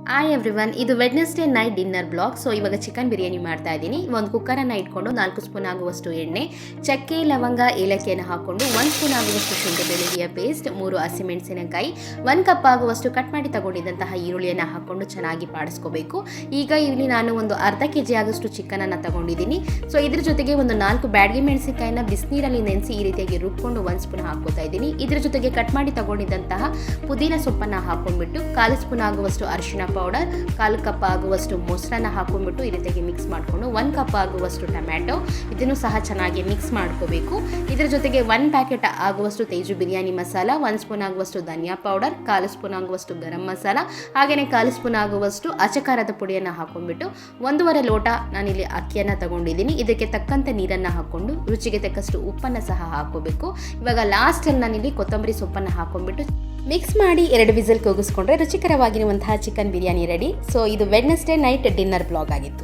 Hi everyone, ಇದು Wednesday night dinner blog. So ಇವಾಗ chicken biryani ಮಾಡ್ತಾ ಇದ್ದೀನಿ. ಒಂದು ಕುಕ್ಕರನ್ನು ಇಟ್ಕೊಂಡು 4 ಸ್ಪೂನ್ ಆಗುವಷ್ಟು ಎಣ್ಣೆ, ಚಕ್ಕೆ, ಲವಂಗ, ಏಲಕ್ಕಿಯನ್ನು ಹಾಕ್ಕೊಂಡು 1 ಸ್ಪೂನ್ ಆಗುವಷ್ಟು ಶುಂಠಿ ಬೆಳ್ಳುಳ್ಳಿಯ ಪೇಸ್ಟ್, 3 ಹಸಿಮೆಣಸಿನಕಾಯಿ, 1 ಕಪ್ ಆಗುವಷ್ಟು ಕಟ್ ಮಾಡಿ ತಗೊಂಡಿದ್ದಂತಹ ಈರುಳ್ಳಿಯನ್ನು ಹಾಕ್ಕೊಂಡು ಚೆನ್ನಾಗಿ ಬಾಡಿಸ್ಕೋಬೇಕು. ಈಗ ಇಲ್ಲಿ ನಾನು ಒಂದು ಅರ್ಧ kg ಆಗುವಷ್ಟು ಚಿಕನನ್ನು ತಗೊಂಡಿದ್ದೀನಿ. ಸೊ ಇದ್ರ ಜೊತೆಗೆ ಒಂದು 4 ಬ್ಯಾಡಗಿ ಮೆಣಸಿನಕಾಯಿನ ಬಿಸಿನೀರಲ್ಲಿ ನೆನೆಸಿ ಈ ರೀತಿಯಾಗಿ ರುಬ್ಕೊಂಡು 1 ಸ್ಪೂನ್ ಹಾಕೋತಾ ಇದ್ದೀನಿ. ಇದ್ರ ಜೊತೆಗೆ ಕಟ್ ಮಾಡಿ ತಗೊಂಡಿದ್ದಂತಹ ಪುದೀನ ಸೊಪ್ಪನ್ನು ಹಾಕೊಂಡ್ಬಿಟ್ಟು 1/4 ಸ್ಪೂನ್ ಆಗುವಷ್ಟು ಅರಿಶಿನ ಪೌಡರ್, 1/4 ಕಪ್ ಆಗುವಷ್ಟು ಮೊಸರನ್ನ ಹಾಕೊಂಡ್ಬಿಟ್ಟು ಈ ರೀತಿಯಾಗಿ ಮಿಕ್ಸ್ ಮಾಡಿಕೊಂಡು 1 ಕಪ್ ಆಗುವಷ್ಟು ಟೊಮ್ಯಾಟೊ, ಇದನ್ನು ಸಹ ಚೆನ್ನಾಗಿ ಮಿಕ್ಸ್ ಮಾಡ್ಕೋಬೇಕು. ಇದರ ಜೊತೆಗೆ 1 ಪ್ಯಾಕೆಟ್ ಆಗುವಷ್ಟು ತೇಜು ಬಿರಿಯಾನಿ ಮಸಾಲ, 1 ಸ್ಪೂನ್ ಆಗುವಷ್ಟು ಧನಿಯಾ ಪೌಡರ್, 1/4 ಸ್ಪೂನ್ ಆಗುವಷ್ಟು ಗರಂ ಮಸಾಲ, ಹಾಗೆಯೇ 1/4 ಸ್ಪೂನ್ ಆಗುವಷ್ಟು ಅಚಕಾರದ ಪುಡಿಯನ್ನು ಹಾಕೊಂಡ್ಬಿಟ್ಟು 1.5 ಲೋಟ ನಾನಿಲ್ಲಿ ಅಕ್ಕಿಯನ್ನು ತಗೊಂಡಿದ್ದೀನಿ. ಇದಕ್ಕೆ ತಕ್ಕಂತೆ ನೀರನ್ನು ಹಾಕೊಂಡು ರುಚಿಗೆ ತಕ್ಕಷ್ಟು ಉಪ್ಪನ್ನು ಸಹ ಹಾಕೋಬೇಕು. ಇವಾಗ ಲಾಸ್ಟಲ್ಲಿ ನಾನಿಲ್ಲಿ ಕೊತ್ತಂಬರಿ ಸೊಪ್ಪನ್ನು ಹಾಕೊಂಡ್ಬಿಟ್ಟು ಮಿಕ್ಸ್ ಮಾಡಿ 2 ವಿಸಿಲ್ ಕೂಗಿಸ್ಕೊಂಡ್ರೆ ರುಚಿಕರವಾಗಿರುವಂತಹ ಚಿಕನ್ ಬಿರಿಯಾನಿ ರೆಡಿ. ಸೊ ಇದು ವೆಡ್ನೆಸ್ಡೇ ನೈಟ್ ಡಿನ್ನರ್ ಬ್ಲಾಗ್ ಆಗಿತ್ತು.